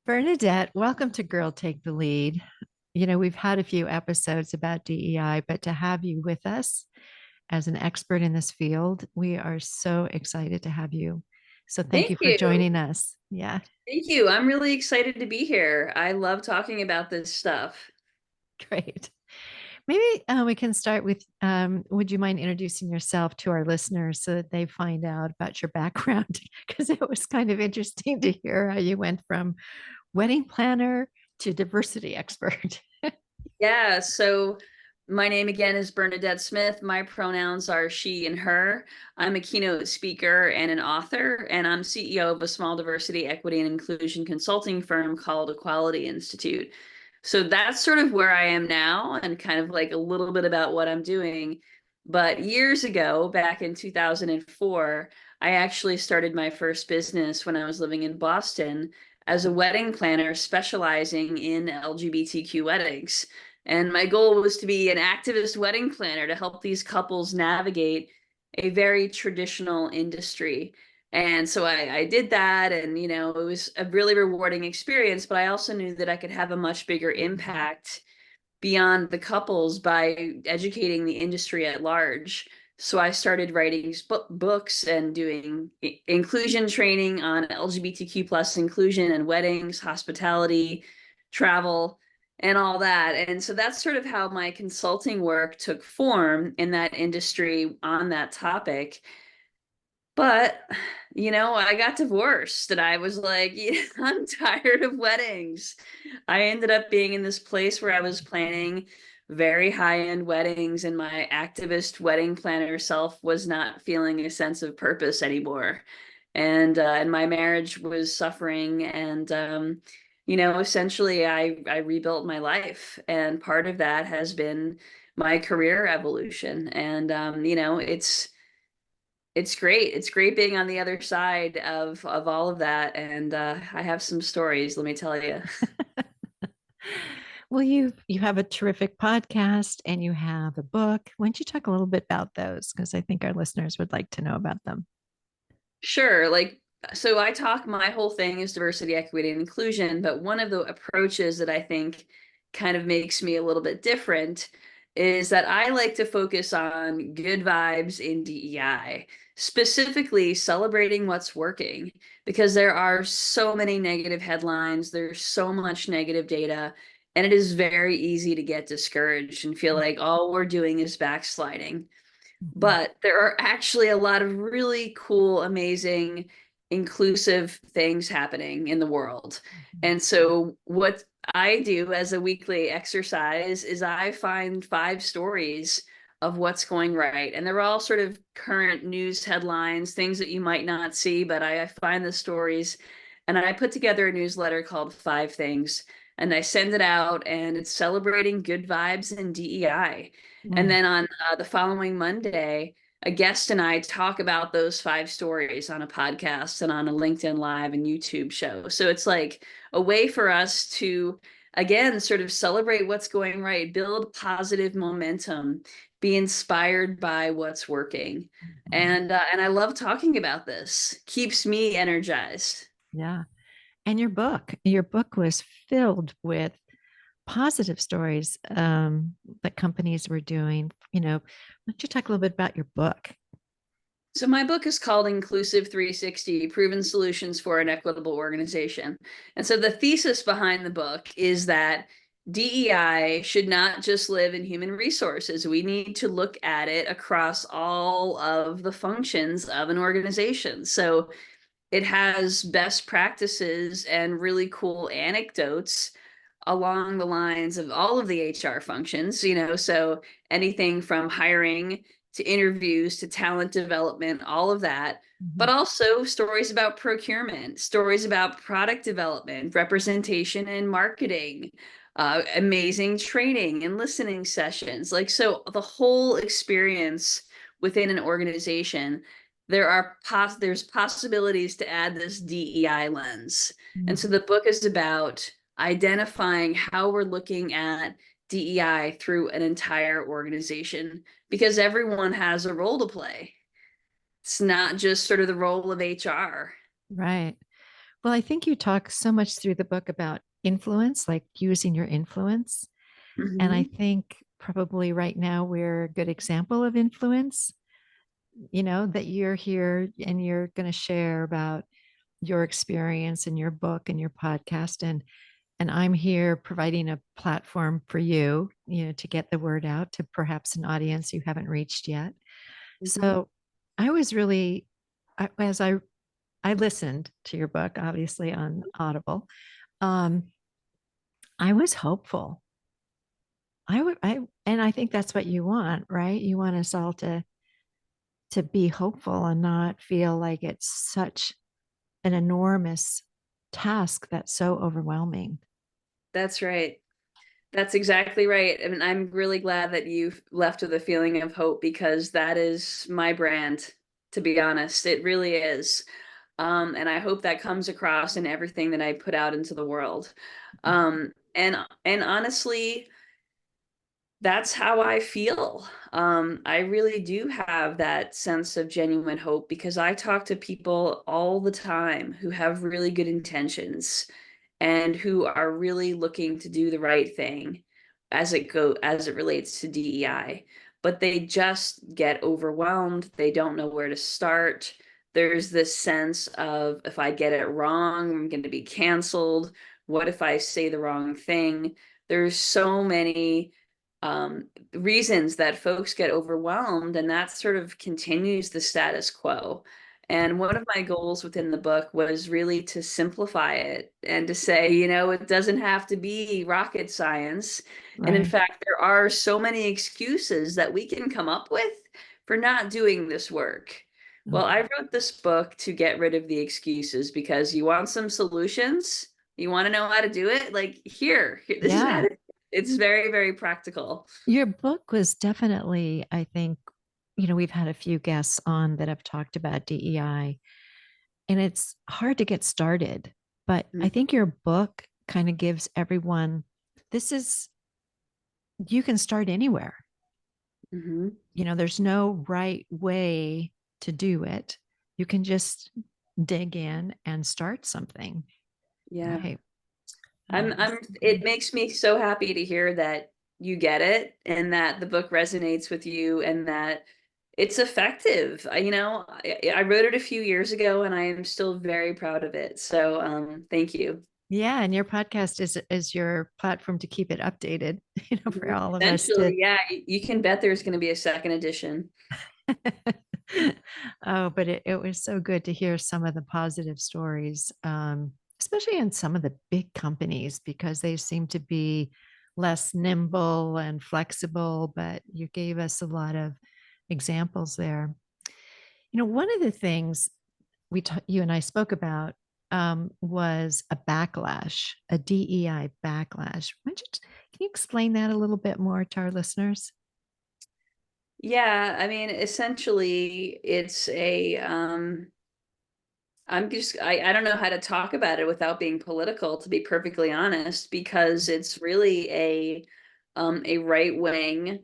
Bernadette, welcome to Girl Take the Lead. We've had a few episodes about DEI, but to have you with us as an expert in this field, we are so excited to have you. So thank you Thank for you. joining us. Yeah, Thank you. I'm really excited to be here. I love talking about this stuff. great. Maybe we can start with would you mind introducing yourself to our listeners so that they find out about your background? Because it was kind of interesting to hear how you went from wedding planner to diversity expert. Yeah, so my name again is Bernadette Smith. My pronouns are she and her. I'm a keynote speaker and an author, and I'm CEO of a small diversity, equity, and inclusion consulting firm called Equality Institute. So that's sort of where I am now and kind of like a little bit about what I'm doing. But years ago, back in 2004, I actually started my first business when I was living in Boston as a wedding planner specializing in LGBTQ weddings. And my goal was to be an activist wedding planner to help these couples navigate a very traditional industry. And so I did that, and it was a really rewarding experience, but I also knew that I could have a much bigger impact beyond the couples by educating the industry at large. So I started writing books and doing inclusion training on LGBTQ plus inclusion and weddings, hospitality, travel, and all that. And so that's sort of how my consulting work took form in that industry on that topic. But, I got divorced and I was like, I'm tired of weddings. I ended up being in this place where I was planning very high-end weddings, and my activist wedding planner self was not feeling a sense of purpose anymore. And my marriage was suffering, and essentially I rebuilt my life, and part of that has been my career evolution. And it's great. It's great being on the other side of all of that. And I have some stories, let me tell you. Well, you have a terrific podcast and you have a book. Why don't you talk a little bit about those? Because I think our listeners would like to know about them. Sure. So I talk, my whole thing is diversity, equity, and inclusion, but one of the approaches that I think kind of makes me a little bit different is that I like to focus on good vibes in DEI, specifically celebrating what's working, because there are so many negative headlines, there's so much negative data, and it is very easy to get discouraged and feel like all we're doing is backsliding. Mhm. But there are actually a lot of really cool, amazing, inclusive things happening in the world. Mhm. And so, what I do as a weekly exercise is I find 5 stories of what's going right. And they're all sort of current news headlines, things that you might not see, but I find the stories and I put together a newsletter called 5 Things. And I send it out, and it's celebrating good vibes and DEI. And Mm. then on the following Monday, a guest and I talk about those 5 stories on a podcast and on a LinkedIn Live and YouTube show. So it's like a way for us to, again, sort of celebrate what's going right, build positive momentum, be inspired by what's working. Mhm. And I love talking about this. Keeps me energized. Yeah. And your book was filled with positive stories that companies were doing. Why don't you talk a little bit about your book? So my book is called Inclusive 360: Proven Solutions for an Equitable Organization. And so the thesis behind the book is that DEI should not just live in human resources. We need to look at it across all of the functions of an organization. So it has best practices and really cool anecdotes along the lines of all of the HR functions, so anything from hiring to interviews to talent development, all of that, Mhm. but also stories about procurement, stories about product development, representation and marketing, amazing training and listening sessions. So the whole experience within an organization, there's possibilities to add this DEI lens. And so Mhm. the book is about identifying how we're looking at DEI through an entire organization, because everyone has a role to play. It's not just sort of the role of HR. Right. Well, I think you talk so much through the book about influence, like using your influence. And I Mhm. think probably right now we're a good example of influence, that you're here and you're going to share about your experience and your book and your podcast. And I'm here providing a platform for you, to get the word out to perhaps an audience you haven't reached yet. Mhm. So I was really, as I listened to your book, obviously on Audible. Um, I was hopeful. And I think that's what you want, right? You want us all to be hopeful and not feel like it's such an enormous task that's so overwhelming. That's right. That's exactly right. And I'm really glad that you've left with a feeling of hope because that is my brand, to be honest. It really is. And I hope that comes across in everything that I put out into the world. And honestly, that's how I feel. I really do have that sense of genuine hope because I talk to people all the time who have really good intentions and who are really looking to do the right thing as it relates to DEI, but they just get overwhelmed. They don't know where to start. There's this sense of if I get it wrong, I'm going to be canceled. What if I say the wrong thing? There's so many reasons that folks get overwhelmed, and that sort of continues the status quo. And one of my goals within the book was really to simplify it and to say, it doesn't have to be rocket science. And in Right. fact, there are so many excuses that we can come up with for not doing this work. Well, Okay. I wrote this book to get rid of the excuses because you want some solutions, you want to know how to do it, like here, this is how Yeah. to, it's very, very practical. Your book was definitely, I think, we've had a few guests on that have talked about DEI, and it's hard to get started. But I think your book kind of gives everyone this is, you can start anywhere. Mm-hmm. There's no right way to do it. You can just dig in and start something. Yeah. I, I'm I I'm it makes me so happy to hear that you get it and that the book resonates with you and that it's effective. I wrote it a few years ago and I am still very proud of it. So thank you. Yeah, and your podcast is your platform to keep it updated, for Mhm. all of us to. Eventually, yeah, you can bet there's going to be a second edition. Oh, but it was so good to hear some of the positive stories, especially in some of the big companies, because they seem to be less nimble and flexible. But you gave us a lot of examples there. One of the things you and I spoke about, was a backlash, a DEI backlash. Can you explain that a little bit more to our listeners? Yeah, I mean, essentially it's a I don't know how to talk about it without being political, to be perfectly honest, because it's really a right wing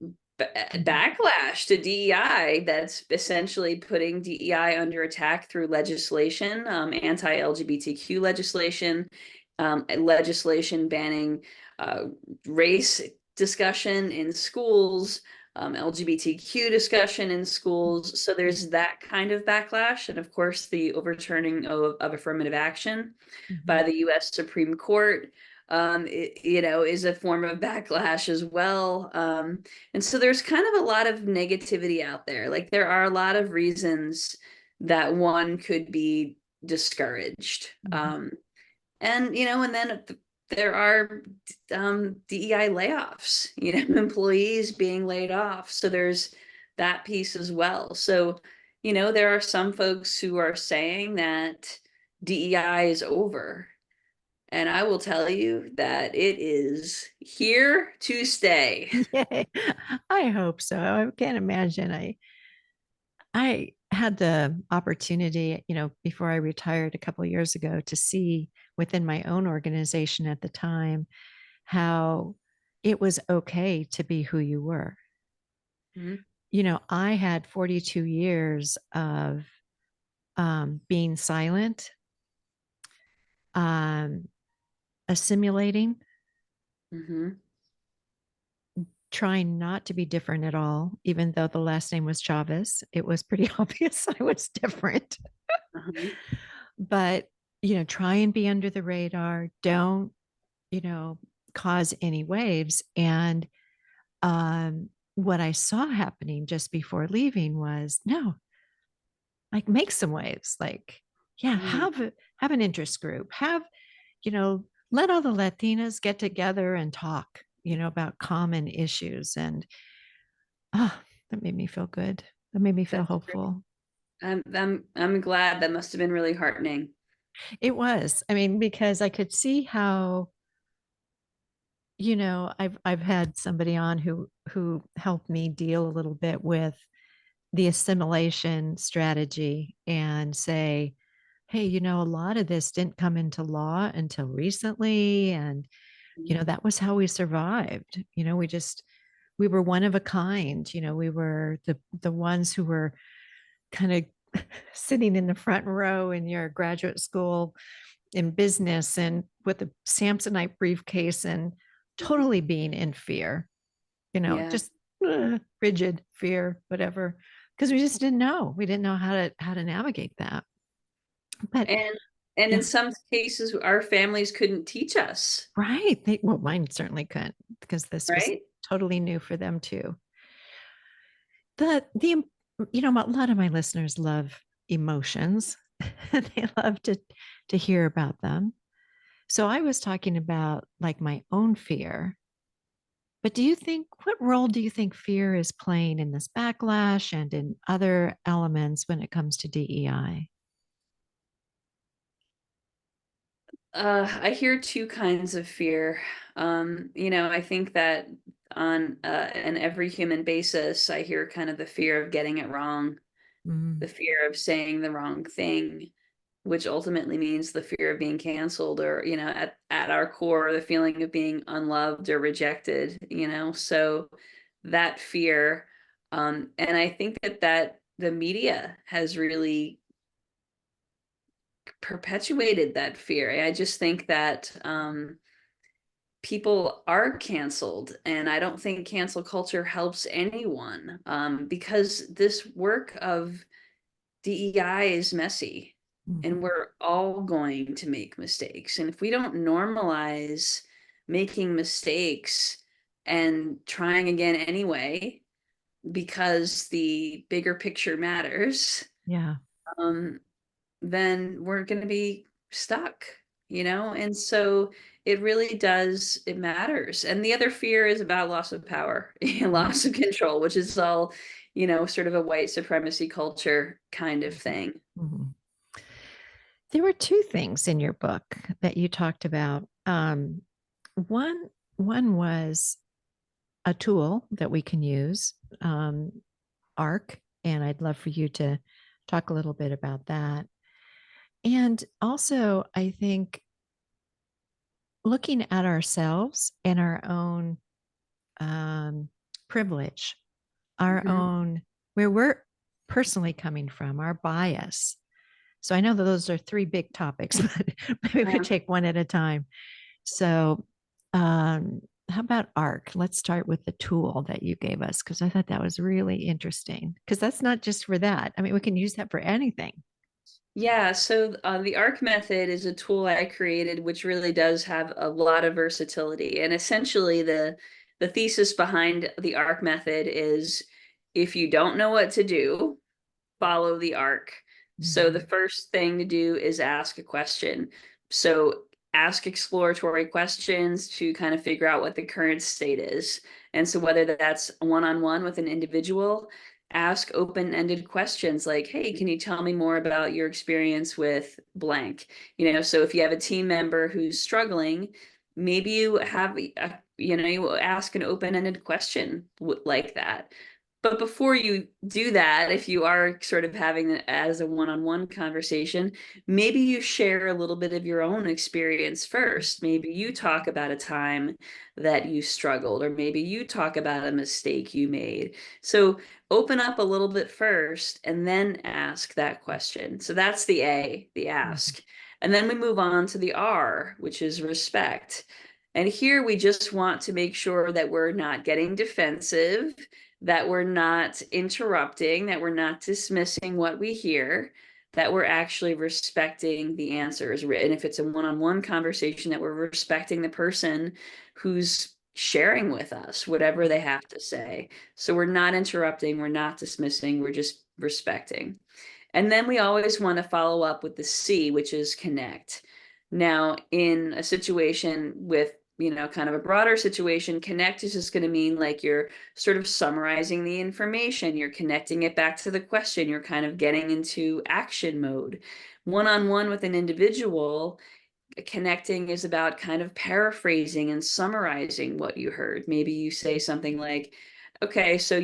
Mhm. backlash to DEI that's essentially putting DEI under attack through legislation, anti-LGBTQ legislation, legislation banning uh, race discussion in schools, LGBTQ discussion in schools. So there's that kind of backlash. And of course, the overturning of affirmative action by Mhm. the US Supreme Court, is a form of backlash as well. And so there's kind of a lot of negativity out there. Like there are a lot of reasons that one could be discouraged. Mhm. And then there are DEI layoffs, employees being laid off. So there's that piece as well. So, there are some folks who are saying that DEI is over. And I will tell you that it is here to stay. Yay. I hope so. I can't imagine. I had the opportunity, before I retired a couple of years ago, to see within my own organization at the time how it was okay to be who you were. Mhm. I had 42 years of being silent um, assimilating, Mhm. trying not to be different at all, even though the last name was Chavez. It was pretty obvious I was different. Uh-huh. But, try and be under the radar. Don't, you know, cause any waves. And what I saw happening just before leaving was no, like make some waves. Like, yeah, Mm. have an interest group. Let all the Latinas get together and talk, about common issues. And that made me feel good. That made me feel That's great. hopeful. I'm glad. That must have been really heartening. It was. I mean, because I could see how, I've had somebody on who helped me deal a little bit with the assimilation strategy and say, hey, a lot of this didn't come into law until recently. And, Mm. that was how we survived. We were one of a kind. We were the ones who were kind of sitting in the front row in your graduate school in business and with a Samsonite briefcase and totally being in fear, Yeah. just rigid fear, whatever, because we just didn't know. We didn't know how to navigate that. But And and yeah, in some cases, our families couldn't teach us, right. Well, mine certainly couldn't because this was right? totally new for them too. A lot of my listeners love emotions. They love to hear about them. So I was talking about like my own fear. But what role do you think fear is playing in this backlash and in other elements when it comes to DEI? I hear two kinds of fear. I think that on an every human basis, I hear kind of the fear of getting it wrong, Mm, the fear of saying the wrong thing, which ultimately means the fear of being canceled, or, at our core, the feeling of being unloved or rejected. So that fear, and I think that the media has really perpetuated that fear. I just think that people are canceled, and I don't think cancel culture helps anyone, because this work of DEI is messy, mhm. and we're all going to make mistakes. And if we don't normalize making mistakes and trying again anyway, because the bigger picture matters, Yeah. um, then we're going to be stuck. And so it really does, it matters. And the other fear is about loss of power, Mhm. loss of control, which is all, sort of a white supremacy culture kind of thing. Mhm. There were two things in your book that you talked about. One one was a tool that we can use, ARC, and I'd love for you to talk a little bit about that. And also, I think looking at ourselves and our own privilege, our Hmm. own where we're personally coming from, our bias. So I know that those are three big topics, but maybe we could Yeah. take one at a time. So, how about ARC? Let's start with the tool that you gave us because I thought that was really interesting. Because that's not just for that. I mean, we can use that for anything. Yeah, so the ARC method is a tool I created, which really does have a lot of versatility. And essentially, the thesis behind the ARC method is, if you don't know what to do, follow the arc. So the Mhm. first thing to do is ask a question. So ask exploratory questions to kind of figure out what the current state is. And so whether that's one-on-one with an individual, ask open-ended questions like, hey, can you tell me more about your experience with blank? So if you have a team member who's struggling, maybe you have you ask an open-ended question like that. But before you do that, if you are sort of having it as a one-on-one conversation, maybe you share a little bit of your own experience first. Maybe you talk about a time that you struggled, or maybe you talk about a mistake you made. So open up a little bit first and then ask that question. So that's the Mhm. ask. And then we move on to the R, which is respect. And here we just want to make sure that we're not getting defensive, that we're not interrupting, that we're not dismissing what we hear, that we're actually respecting the answers. And if it's a one-on-one conversation, that we're respecting the person who's sharing with us whatever they have to say. So we're not interrupting, we're not dismissing, we're just respecting. And then we always want to follow up with the C, which is connect. Now, in a situation with, kind of a broader situation, connect is just going to mean like you're sort of summarizing the information, you're connecting it back to the question, you're kind of getting into action mode. One-on-one with an individual, connecting is about kind of paraphrasing and summarizing what you heard. Maybe you say something like, okay, so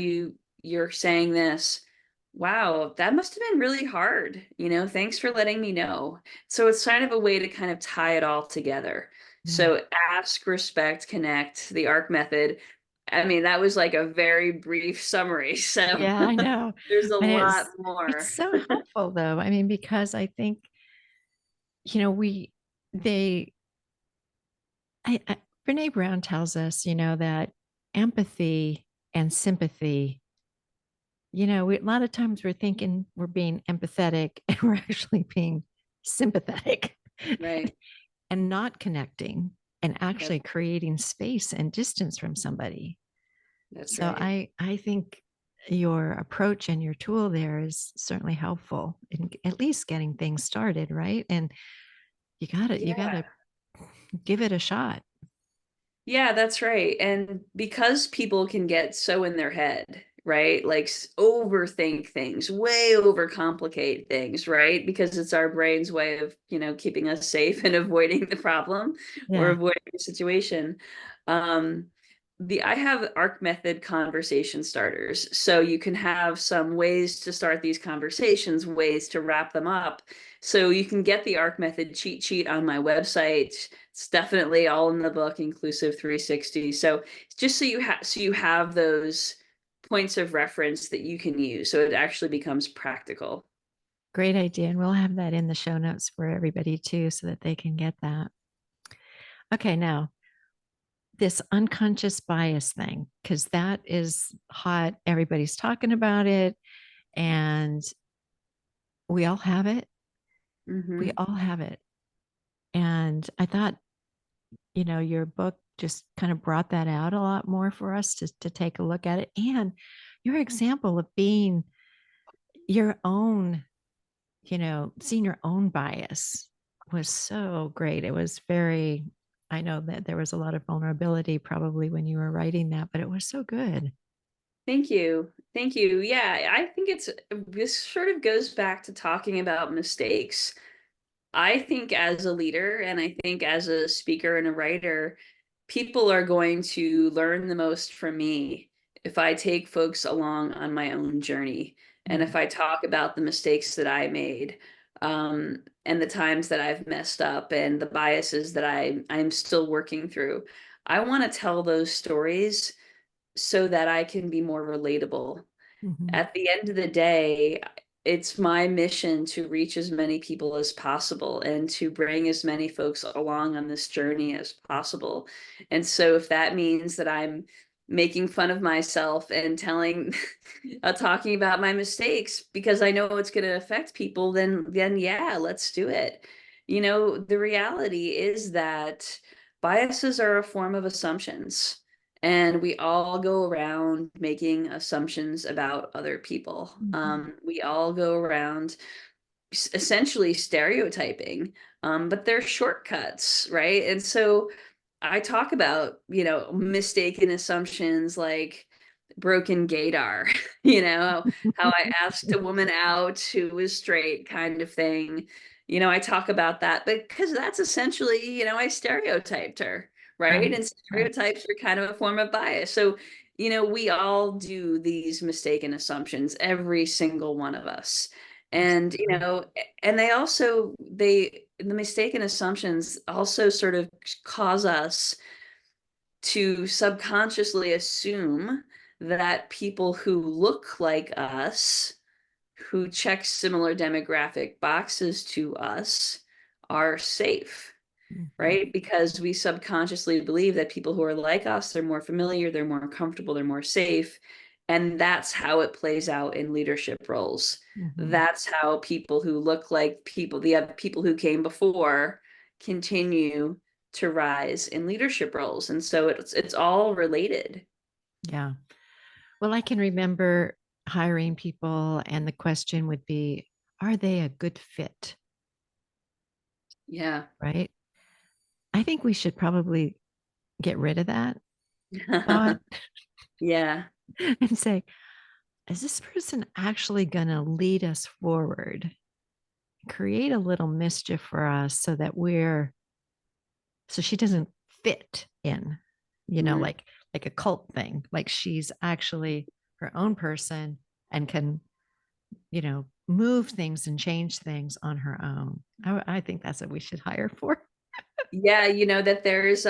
you're saying this. Wow, that must have been really hard. Thanks for letting me know. So it's kind of a way to kind of tie it all together. Yeah. So ask, respect, connect, the ARC method. I mean, that was like a very brief summary. So Yeah, I know. there's a And lot it's more. so helpful though. I mean, because I think, they Brene Brown tells us, that empathy and sympathy, a lot of times we're thinking we're being empathetic and we're actually being sympathetic Right. and not connecting and That's, actually creating space and distance from somebody. that's So right. I think your approach and your tool there is certainly helpful in at least getting things started, right? And you gotta give it a shot. Yeah, that's right. And because people can get so in their head, right? Like overthink things, way overcomplicate things, right? Because it's our brain's way of, keeping us safe and avoiding the problem or Yeah. avoiding the situation. Um, I have ARC method conversation starters. So you can have some ways to start these conversations, ways to wrap them up. So you can get the ARC method cheat sheet on my website. It's definitely all in the book, inclusive 360. So just so you have those points of reference that you can use. So it actually becomes practical. Great idea. And we'll have that in the show notes for everybody too, so that they can get that. Okay, now this unconscious bias thing, because that is hot. Everybody's talking about it, and we all have it. We Mm-hmm. all have it. And I thought, your book just kind of brought that out a lot more for us to take a look at it. And your example of being your own, seeing your own bias was so great. It was very, I know that there was a lot of vulnerability probably when you were writing that, but it was so good. Thank you. Thank you. Yeah, I think this sort of goes back to talking about mistakes. I think as a leader and I think as a speaker and a writer, people are going to learn the most from me if I take folks along on my own journey and Mm. if I talk about the mistakes that I made, and the times that I've messed up and the biases that I'm still working through. I want to tell those stories so that I can be more relatable. Mhm. At the end of the day, it's my mission to reach as many people as possible and to bring as many folks along on this journey as possible. And so if that means that I'm making fun of myself and talking about my mistakes because I know it's going to affect people, then yeah, let's do it. The reality is that biases are a form of assumptions. And we all go around making assumptions about other people. Mhm. We all go around essentially stereotyping, but they're shortcuts, right? And so I talk about, mistaken assumptions like broken gaydar, how I asked a woman out who was straight kind of thing. I talk about that because that's essentially, I stereotyped her, right? Right, And right. stereotypes are kind of a form of bias. So, we all do these mistaken assumptions, every single one of us. And, Absolutely. and the mistaken assumptions also sort of cause us to subconsciously assume that people who look like us, who check similar demographic boxes to us, are safe, Mhm. right? Because we subconsciously believe that people who are like us, they're more familiar, they're more comfortable, they're more safe. And that's how it plays out in leadership roles. Mhm. That's how people who look like the other people who came before continue to rise in leadership roles. And so it's all related. Yeah. Well, I can remember hiring people, and the question would be, are they a good fit? Yeah. Right. I think we should probably get rid of that thought Yeah. and say, is this person actually going to lead us forward, create a little mischief for us so she doesn't fit in, Mm. like a cult thing, like she's actually her own person and can, move things and change things on her own. I think that's what we should hire for. Yeah, you know that there's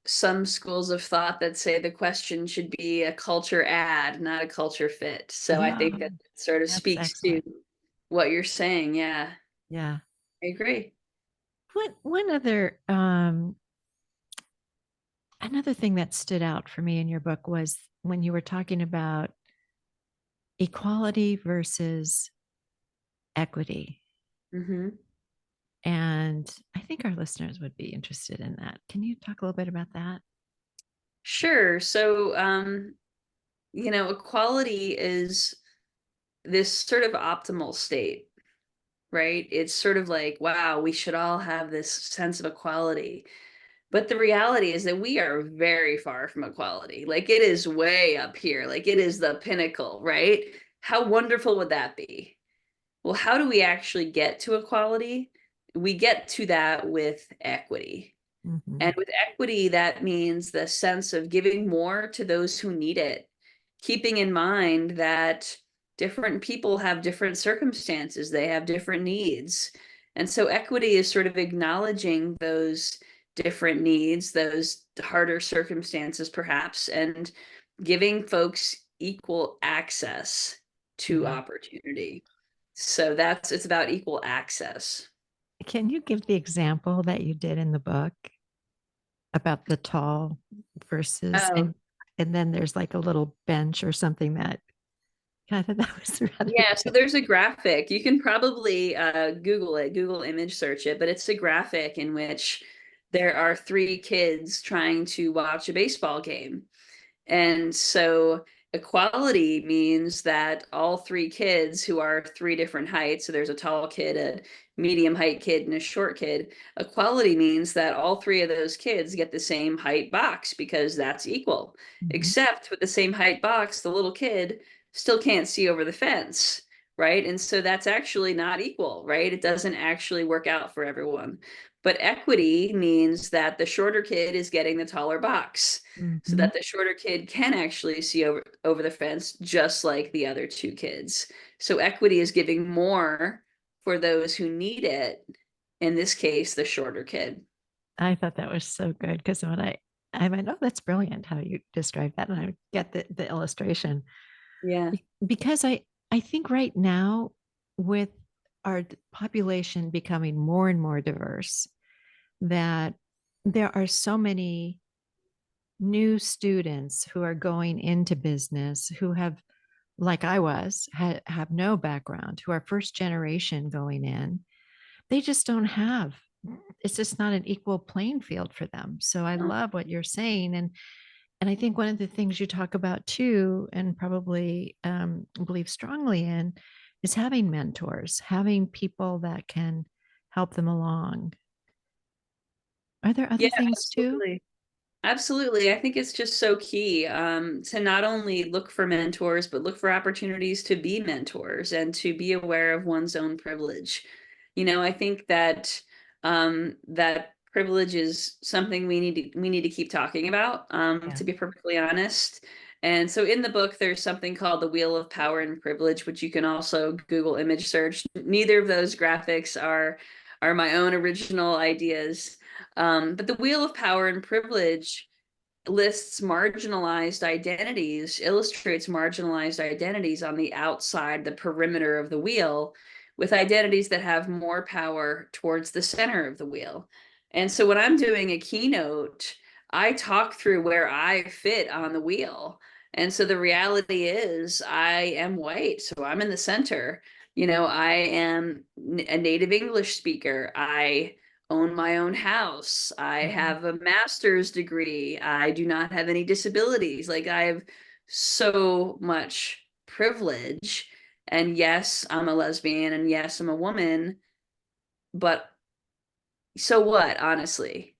some schools of thought that say the question should be a culture add, not a culture fit. So I Yeah, think that sort of that's speaks to excellent. what you're saying. Yeah, Yeah. I agree. One other another thing that stood out for me in your book was when you were talking about equality versus equity. Hmm. And I think our listeners would be interested in that. Can you talk a little bit about that? Sure. So, equality is this sort of optimal state, right? It's sort of like, wow, we should all have this sense of equality. But the reality is that we are very far from equality. Like it is way up here. Like it is the pinnacle, right? How wonderful would that be? Well, how do we actually get to equality? We get to that with equity. Mm-hmm. And with equity, that means the sense of giving more to those who need it, keeping in mind that different people have different circumstances, they have different needs. And so equity is sort of acknowledging those different needs, those harder circumstances, perhaps, and giving folks equal access to Yeah. opportunity. So it's about equal access. Can you give the example that you did in the book about the tall versus Oh, and then there's like a little bench or something that kind of that was rather yeah, so cute. there's a graphic. You can probably Google it, Google image search it, but it's a graphic in which there are three kids trying to watch a baseball game. And so equality means that all three kids who are three different heights, so there's a tall kid, a medium height kid, and a short kid. Equality means that all three of those kids get the same height box because that's equal. Mhm. Except with the same height box, the little kid still can't see over the fence, right? And so that's actually not equal, right? It doesn't actually work out for everyone. But equity means that the shorter kid is getting the taller box so Mhm. that the shorter kid can actually see over the fence just like the other two kids. So equity is giving more for those who need it, in this case the shorter kid. I thought that was so good because when I went, oh, that's brilliant how you describe that, and I get the illustration Yeah. because I think right now with our population becoming more and more diverse, that there are so many new students who are going into business who have, like I was, have no background, who are first generation going in. They just don't have, it's just not an equal playing field for them. So I Oh, love what you're saying. And I think one of the things you talk about too, and probably believe strongly in, is having mentors, having people that can help them along. Are there yeah, other things too? absolutely. Absolutely. I think it's just so key to not only look for mentors, but look for opportunities to be mentors and to be aware of one's own privilege. I think that that privilege is something we need to keep talking about, Yeah. to be perfectly honest. And so in the book, there's something called the Wheel of Power and Privilege, which you can also Google image search. Neither of those graphics are my own original ideas. But the Wheel of Power and Privilege lists marginalized identities, illustrates marginalized identities on the outside, the perimeter of the wheel, with identities that have more power towards the center of the wheel. And so when I'm doing a keynote, I talk through where I fit on the wheel. And so the reality is, I am white, so I'm in the center. I am a native English speaker. I own my own house. I Mhm. have a master's degree. I do not have any disabilities. Like, I have so much privilege. And yes, I'm a lesbian, and yes, I'm a woman, but so what, honestly,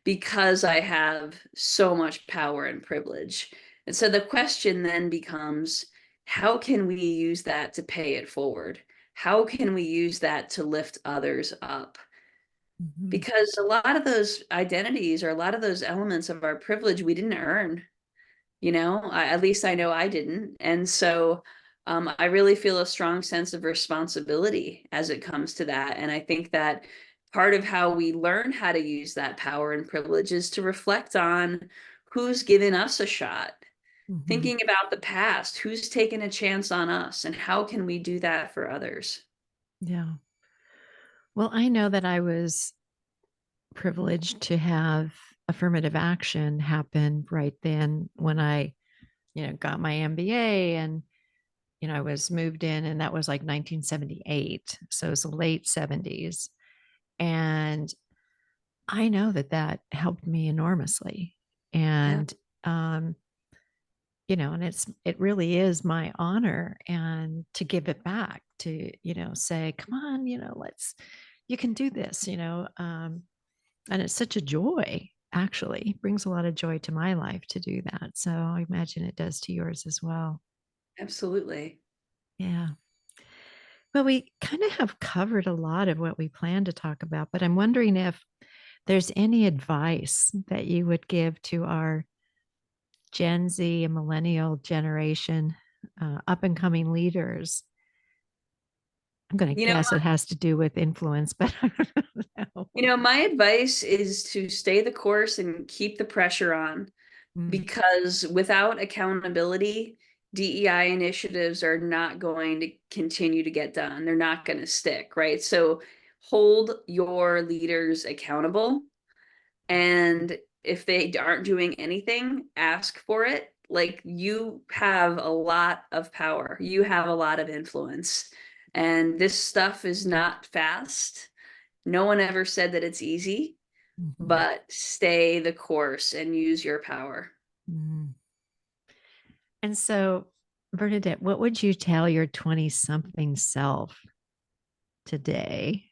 because I have so much power and privilege. And so the question then becomes, how can we use that to pay it forward? How can we use that to lift others up? Mhm. Because a lot of those identities, or a lot of those elements of our privilege, we didn't earn. At least I know I didn't. And so I really feel a strong sense of responsibility as it comes to that. And I think that part of how we learn how to use that power and privilege is to reflect on who's given us a shot, Mhm. thinking about the past, who's taken a chance on us, and how can we do that for others. Yeah. Well, I know that I was privileged to have affirmative action happen right then when I, got my MBA, and, I was moved in, and that was like 1978. So it was the late 70s. And I know that that helped me enormously. Yeah, And, and it really is my honor and to give it back to, say, come on, you can do this, and it's such a joy, actually brings a lot of joy to my life to do that. So I imagine it does to yours as well. absolutely. Yeah. Well, we kind of have covered a lot of what we plan to talk about, but I'm wondering if there's any advice that you would give to our Gen Z and millennial generation, up and coming leaders. I'm going to You know, guess it has to do with influence, but I don't know. my advice is to stay the course and keep the pressure on, Mm, because without accountability, DEI initiatives are not going to continue to get done. They're not going to stick, right? So hold your leaders accountable. And if they aren't doing anything, ask for it. Like, you have a lot of power, you have a lot of influence. And this stuff is not fast. No one ever said that it's easy, mhm, but stay the course and use your power. mm. And so, Bernadette, what would you tell your 20 something self today?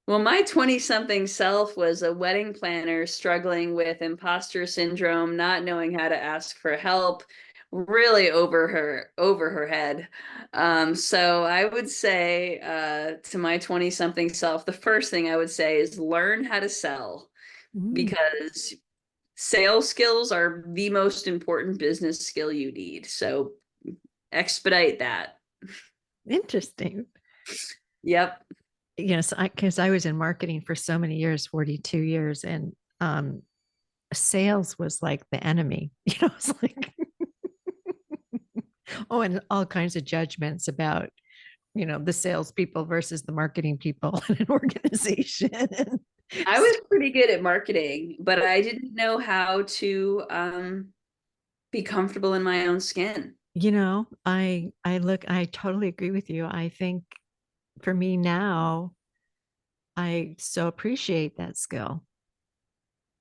Well, my 20 something self was a wedding planner struggling with imposter syndrome, not knowing how to ask for help, really over her head. So I would say, to my 20 something self, the first thing I would say is learn how to sell, Mm, because sales skills are the most important business skill you need. So expedite that. interesting. Yep. Yes, because I was in marketing for so many years, 42 years, and um, sales was like the enemy. It's like, oh, and all kinds of judgments about, the salespeople versus the marketing people in an organization. I was pretty good at marketing, but I didn't know how to be comfortable in my own skin. I totally agree with you. I think for me now, I so appreciate that skill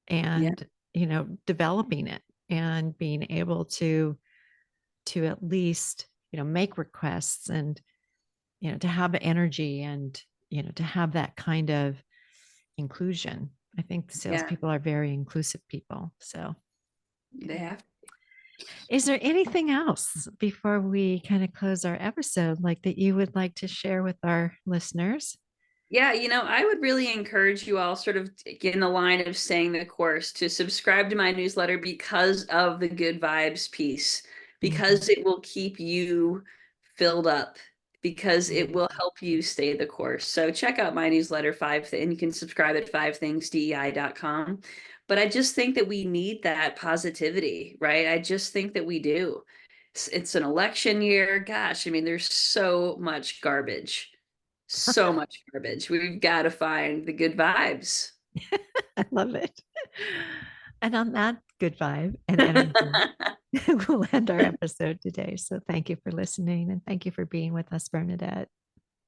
Yeah, and, developing it and being able to at least, make requests and, to have energy and, to have that kind of inclusion. I think the yeah, salespeople are very inclusive people. So, they have. is there anything else before we kind of close our episode, like that you would like to share with our listeners? Yeah, I would really encourage you all, sort of in the line of staying the course, to subscribe to my newsletter because of the good vibes piece, Mhm. because it will keep you filled up, because it Mhm. will help you stay the course. So check out my newsletter, and you can subscribe at fivethingsdei.com. But I just think that we need that positivity, right? I just think that we do. It's an election year. Gosh, I mean, there's so much garbage. So much garbage. We've got to find the good vibes. I love it. And on that good vibe and energy, we'll end our episode today. So thank you for listening and thank you for being with us, Bernadette.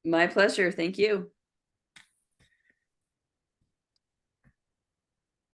My pleasure. Thank you.